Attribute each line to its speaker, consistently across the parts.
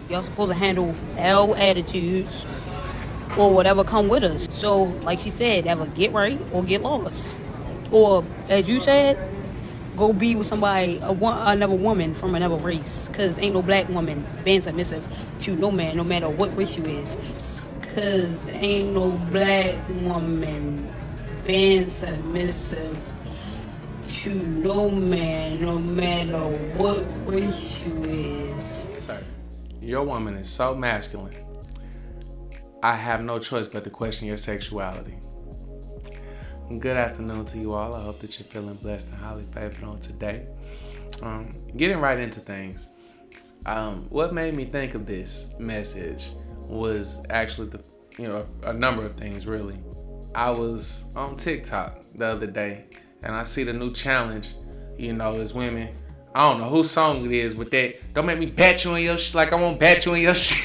Speaker 1: Y'all supposed to handle our attitudes or whatever come with us. So, like she said, either get right or get lost. Or, as you said, go be with somebody, another woman from another race. Because ain't no black woman being submissive to no man, no matter what race you is. Because ain't no black woman being submissive to no man, no matter what race you is.
Speaker 2: Sir, your woman is so masculine. I have no choice but to question your sexuality. Good afternoon to you all. I hope that you're feeling blessed and highly favored on today. Getting right into things. What made me think of this message was actually a number of things really. I was on TikTok the other day and I see the new challenge, as women. I don't know whose song it is, but that don't make me bat you in your shit like I won't bat you in your shit.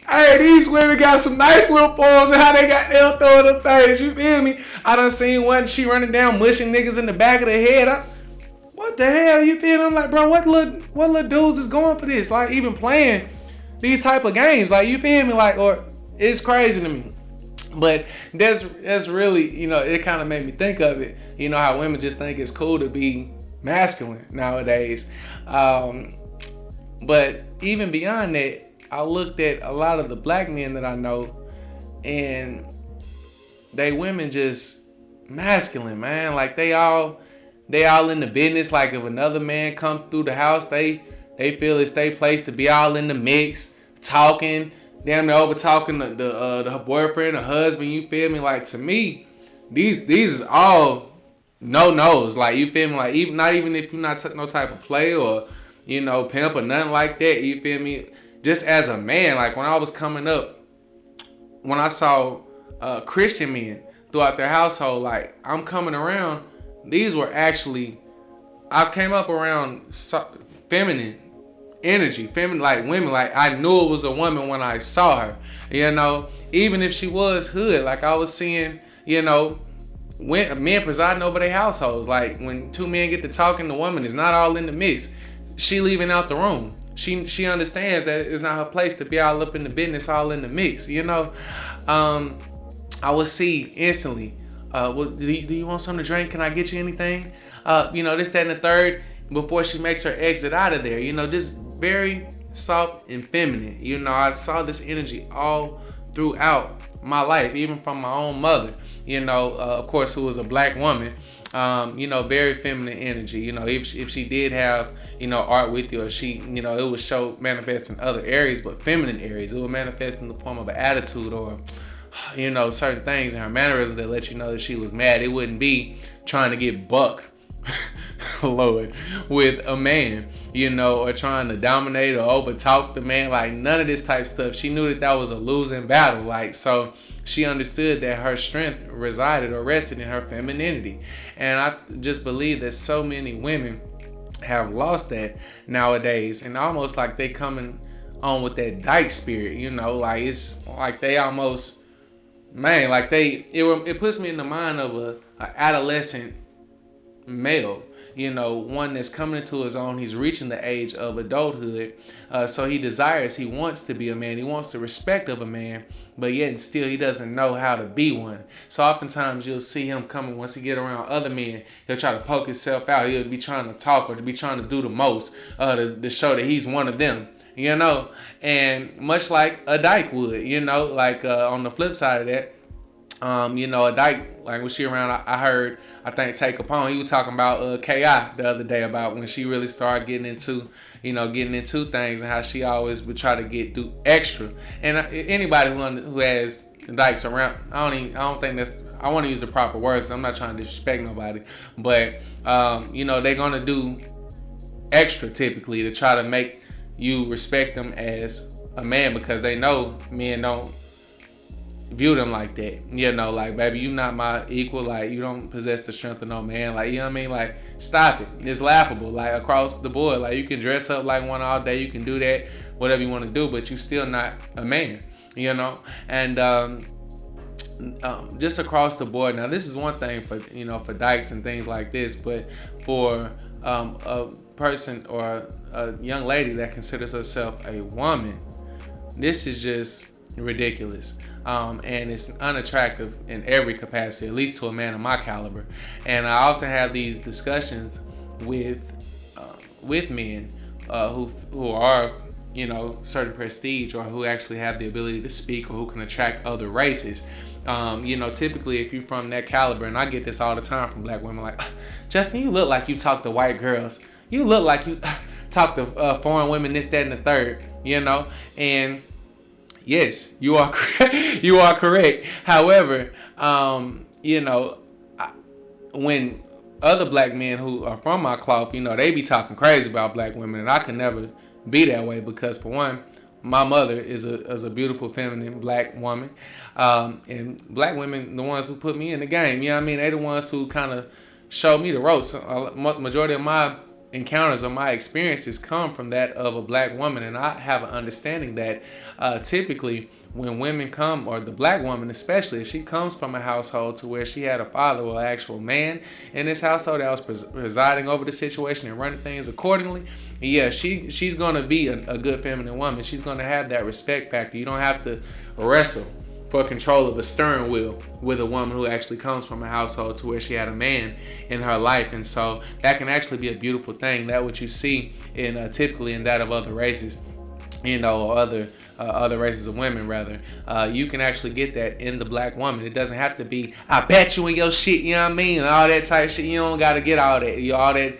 Speaker 2: Hey, these women got some nice little forms and how they got them throwing them things. You feel me? I done seen one, she running down mushing niggas in the back of the head. What the hell? You feel me? I'm like, bro, what little dudes is going for this? Like, even playing these type of games. Like, you feel me? Like, or it's crazy to me. But that's really, it kind of made me think of it. How women just think it's cool to be masculine nowadays. But even beyond that, I looked at a lot of the black men that I know, and they women just masculine, man. Like they all in the business. Like if another man come through the house, they feel it's their place to be all in the mix, talking, damn near over talking the boyfriend or husband. You feel me? Like to me, these is all no-nos. Like you feel me? Like not even if you're not no type of play or pimp or nothing like that. You feel me? Just as a man, like when I was coming up, when I saw Christian men throughout their household, like I'm coming around, these were actually, I came up around feminine energy, feminine, like women, like I knew it was a woman when I saw her, even if she was hood, like I was seeing, when men presiding over their households, like when two men get to talking, the woman is not all in the mix, she leaving out the room. She understands that it's not her place to be all up in the business, all in the mix, I would see instantly, well, do you want something to drink? Can I get you anything? This, that, and the third, before she makes her exit out of there, just very soft and feminine. I saw this energy all throughout my life, even from my own mother, of course, who was a black woman. Very feminine energy. If she did have, art with you, or she, it would show manifest in other areas, but feminine areas, it would manifest in the form of an attitude or, certain things in her mannerisms that let you know that she was mad. It wouldn't be trying to get buck, Lord, with a man, or trying to dominate or overtalk the man. Like none of this type stuff. She knew that was a losing battle. Like, so she understood that her strength resided or rested in her femininity. And I just believe that so many women have lost that nowadays, and almost like they coming on with that dyke spirit, like it's like they almost, man, like it puts me in the mind of a adolescent male, one that's coming into his own. He's reaching the age of adulthood, so he wants to be a man, he wants the respect of a man, but yet and still he doesn't know how to be one. So oftentimes you'll see him coming, once he get around other men, he'll try to poke himself out, he'll be trying to talk or to be trying to do the most to show that he's one of them, and much like a dyke would, like on the flip side of that, a dyke, like when she around, I think Take Upon, he was talking about K.I. the other day, about when she really started getting into things, and how she always would try to do extra. And anybody who has dykes around, I don't think that's, I want to use the proper words, I'm not trying to disrespect nobody, but they're gonna do extra typically to try to make you respect them as a man, because they know men don't view them like that, like, baby, you not my equal, like, you don't possess the strength of no man, like, like, stop it, it's laughable, like, across the board, like, you can dress up like one all day, you can do that, whatever you want to do, but you still not a man, and just across the board. Now, this is one thing for, for dykes and things like this, but for a person or a young lady that considers herself a woman, this is just ridiculous. And it's unattractive in every capacity, at least to a man of my caliber. And I often have these discussions with men who are, certain prestige, or who actually have the ability to speak, or who can attract other races. Typically if you're from that caliber, and I get this all the time from black women, like, Justin, you look like you talk to white girls. You look like you talk to foreign women, this, that, and the third, and yes, you are correct. You are correct. However, when other black men who are from my cloth, they be talking crazy about black women, and I could never be that way, because for one, my mother is a beautiful, feminine black woman, and black women, the ones who put me in the game. They the ones who kind of showed me the ropes. Majority of my encounters or my experiences come from that of a black woman, and I have an understanding that typically when women come, or the black woman especially, if she comes from a household to where she had a father or an actual man in this household that was presiding over the situation and running things accordingly, she's going to be a good feminine woman. She's going to have that respect factor. You don't have to wrestle for control of the steering wheel with a woman who actually comes from a household to where she had a man in her life. And so that can actually be a beautiful thing. That what you see in typically in that of other races, or other races of women rather. You can actually get that in the black woman. It doesn't have to be, I bet you in your shit, and all that type of shit. You don't got to get all that.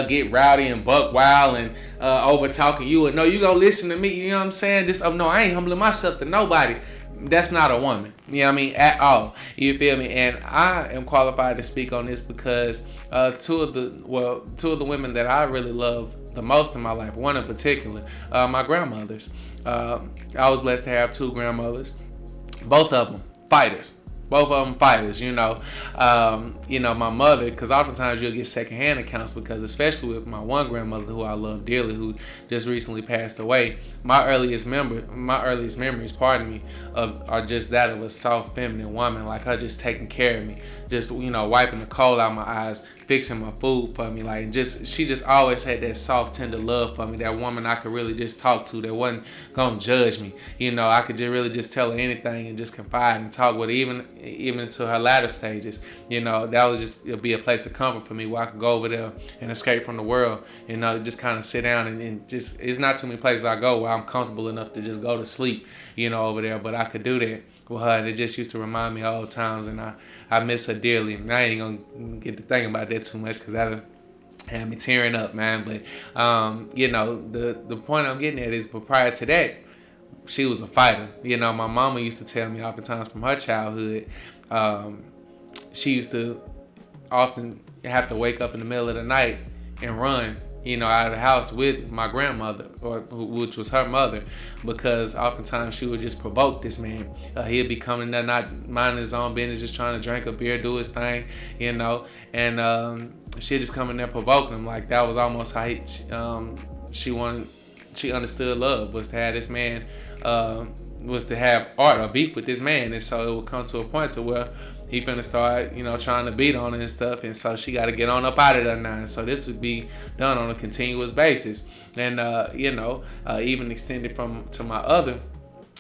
Speaker 2: Get rowdy and buck wild and over talking you. No, you gonna listen to me. You know what I'm saying? No, I ain't humbling myself to nobody. That's not a woman, at all. You feel me? And I am qualified to speak on this because two of the women that I really love the most in my life, one in particular, my grandmothers. I was blessed to have two grandmothers, both of them fighters. My mother, because oftentimes you'll get secondhand accounts, because especially with my one grandmother who I love dearly, who just recently passed away, my earliest memories, are just that of a soft feminine woman, like her just taking care of me, just wiping the coal out my eyes, fixing my food for me, she just always had that soft, tender love for me. That woman I could really just talk to, that wasn't gonna judge me. I could just really just tell her anything and just confide and talk with her, even into her latter stages. That was just, it'll be a place of comfort for me, where I could go over there and escape from the world, just kind of sit down and just, it's not too many places I go where I'm comfortable enough to just go to sleep, over there, but I could do that with her, and it just used to remind me of old times, and I miss her dearly. And I ain't gonna get to thinking about that too much, because that'll have me tearing up, man. But the point I'm getting at is, but prior to that, she was a fighter. My mama used to tell me oftentimes from her childhood, she used to often have to wake up in the middle of the night and run, out of the house with my grandmother, which was her mother, because oftentimes she would just provoke this man. He'd be coming there not minding his own business, just trying to drink a beer, do his thing, and she'd just come in there provoking him. Like, that was almost how she understood love, was to have this man, was to have art or beef with this man. And so it would come to a point to where he finna start, trying to beat on her and stuff. And so she got to get on up out of there now. And so this would be done on a continuous basis. And, even extended to my other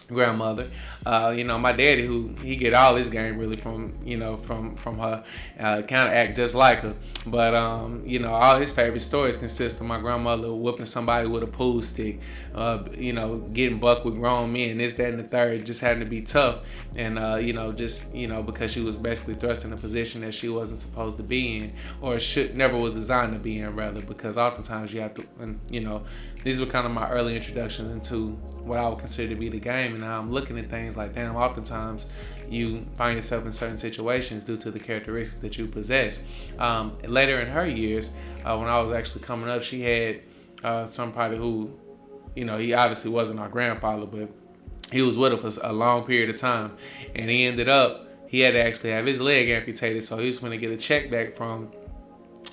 Speaker 2: grandmother, my daddy, who he get all his game really from her, kind of act just like her, but all his favorite stories consist of my grandmother whooping somebody with a pool stick, getting bucked with grown men, this, that, and the third, just having to be tough, and because she was basically thrust in a position that she wasn't supposed to be in, or never was designed to be in, rather, because oftentimes you have to, and these were kind of my early introductions into what I would consider to be the game. And now I'm looking at things like, damn, oftentimes you find yourself in certain situations due to the characteristics that you possess. Later in her years, when I was actually coming up, she had somebody who, he obviously wasn't our grandfather, but he was with us for a long period of time. And he had to actually have his leg amputated. So he was going to get a check back from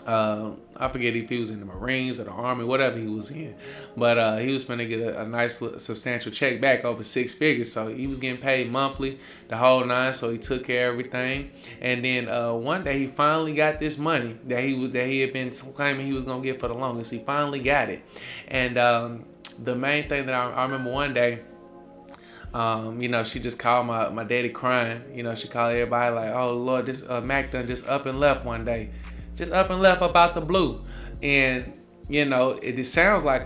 Speaker 2: I forget if he was in the Marines or the Army, whatever he was in. But he was going to get a nice substantial check back over 6 figures. So he was getting paid monthly, the whole nine. So he took care of everything. And then one day he finally got this money that he had been claiming he was going to get for the longest. He finally got it. And the main thing that I remember one day, she just called my daddy crying. She called everybody like, oh Lord, this Mac done just up and left one day. Just up and left about the blue. And, it sounds like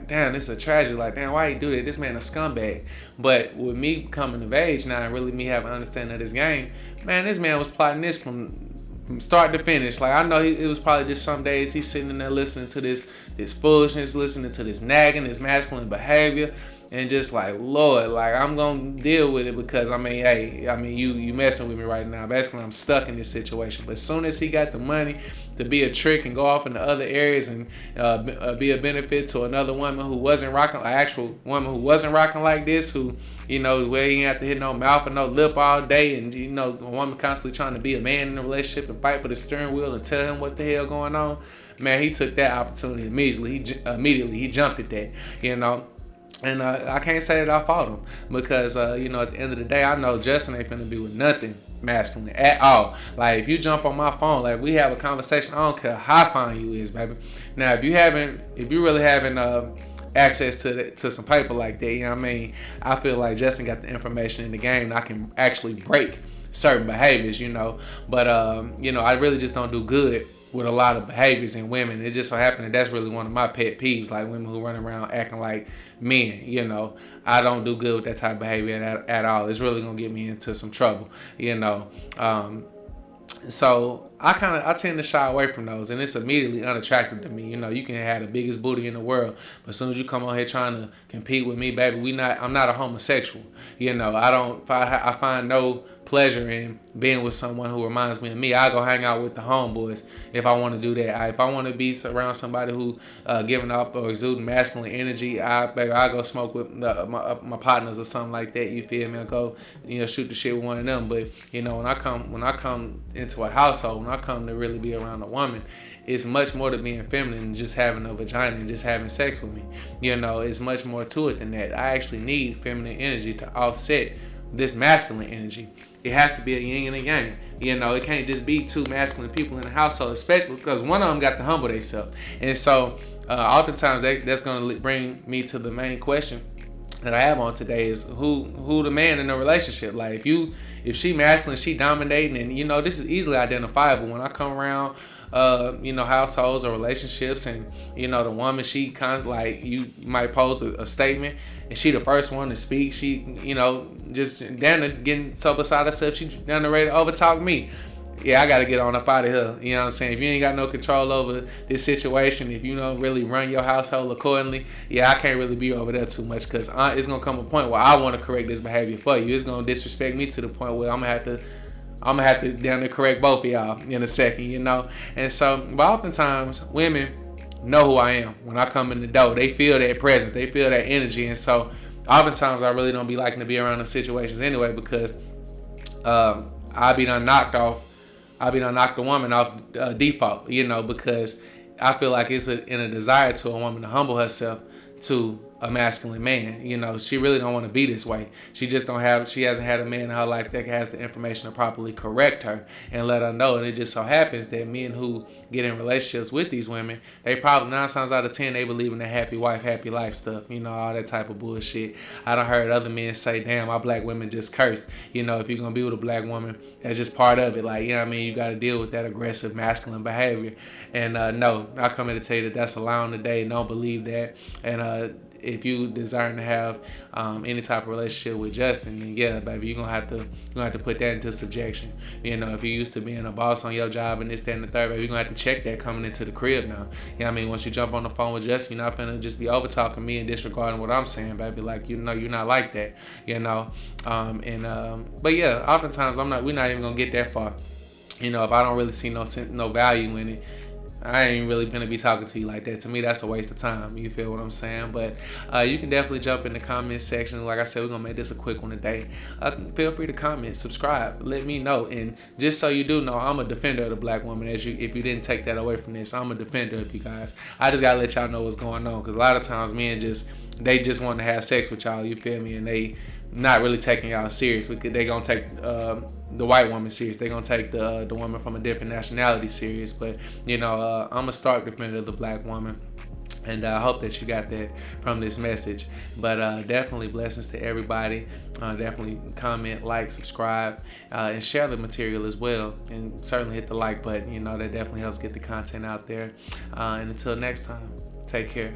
Speaker 2: damn, this is a tragedy. Like, damn, why he do that? This man a scumbag. But with me coming of age now and really me having an understanding of this game, man, this man was plotting this from start to finish. Like, I know it was probably just some days he's sitting in there listening to this foolishness, listening to this nagging, this masculine behavior. And just like, Lord, like, I'm going to deal with it because, you messing with me right now. Basically, I'm stuck in this situation. But as soon as he got the money to be a trick and go off into other areas and be a benefit to another woman who wasn't rocking, an actual woman who wasn't rocking like this, who, where he didn't have to hit no mouth and no lip all day, and, a woman constantly trying to be a man in a relationship and fight for the steering wheel and tell him what the hell going on, man, he took that opportunity immediately. He jumped at that, And I can't say that I fought him because, at the end of the day, I know Justin ain't finna be with nothing masculine at all. Like, if you jump on my phone, like, we have a conversation, I don't care how fine you is, baby. Now, if you really haven't access to some paper like that, I feel like Justin got the information in the game and I can actually break certain behaviors, But, I really just don't do good with a lot of behaviors in women. It just so happened that that's really one of my pet peeves, like women who run around acting like men. I don't do good with that type of behavior at all. It's really gonna get me into some trouble. So I tend to shy away from those, and it's immediately unattractive to me. You can have the biggest booty in the world, but as soon as you come on here trying to compete with me, baby, I'm not a homosexual. I find no pleasure in being with someone who reminds me of me. I go hang out with the homeboys if I want to do that. If I want to be around somebody who giving off or exuding masculine energy, I go smoke with my partners or something like that. You feel me? I go shoot the shit with one of them. But when I come into a household, when I come to really be around a woman, it's much more to being feminine than just having a vagina and just having sex with me. It's much more to it than that. I actually need feminine energy to offset this masculine energy. It has to be a yin and a yang. It can't just be two masculine people in the household, especially because one of them got to humble themselves. And so oftentimes that's going to bring me to the main question that I have on today is who the man in the relationship. Like, if she masculine, she dominating, and this is easily identifiable when I come around households or relationships, and the woman, she kind of like, you might pose a statement and she the first one to speak. She just down to getting so beside herself, she down to ready to overtalk me. Yeah, I gotta get on up out of here. You know what I'm saying? If you ain't got no control over this situation, if you don't really run your household accordingly, yeah, I can't really be over there too much, because it's gonna come a point where I want to correct this behavior for you. It's gonna disrespect me to the point where I'm gonna have to down to correct both of y'all in a second, And so, but oftentimes women know who I am when I come in the door. They feel that presence, they feel that energy, and so oftentimes I really don't be liking to be around those situations anyway, because I be done knocked the woman off default, because I feel like it's in a desire to a woman to humble herself to a masculine man. She really don't want to be this way. She hasn't had a man in her life that has the information to properly correct her and let her know. And it just so happens that men who get in relationships with these women, they probably 9 times out of 10, they believe in the happy wife, happy life stuff, all that type of bullshit. I done heard other men say, damn, my black women just cursed. If you're going to be with a black woman, that's just part of it. Like, you got to deal with that aggressive masculine behavior. And no, I come here to tell you that that's a lie on the day. Don't believe that. And if you desire to have any type of relationship with Justin, then yeah, baby, you're gonna have to put that into subjection. If you're used to being a boss on your job and this, that, and the third, baby, you're gonna have to check that coming into the crib now. Once you jump on the phone with Justin, you're not gonna just be over talking me and disregarding what I'm saying, baby. Like, you're not like that. But yeah, oftentimes we're not even gonna get that far. If I don't really see no value in it, I ain't really gonna be talking to you like that. To me, that's a waste of time. You feel what I'm saying? But you can definitely jump in the comment section. Like I said, we're gonna make this a quick one today. Feel free to comment, subscribe, let me know. And just so you do know, I'm a defender of the black woman. If you didn't take that away from this, I'm a defender of you guys. I just gotta let y'all know what's going on, because a lot of times men just want to have sex with y'all. You feel me? And they not really taking y'all serious, because they gonna take the white woman serious. They gonna take the woman from a different nationality serious. But I'm a stark defender of the black woman, and I hope that you got that from this message. But definitely blessings to everybody. Definitely comment, like, subscribe, and share the material as well. And certainly hit the like button. That definitely helps get the content out there. And until next time, take care.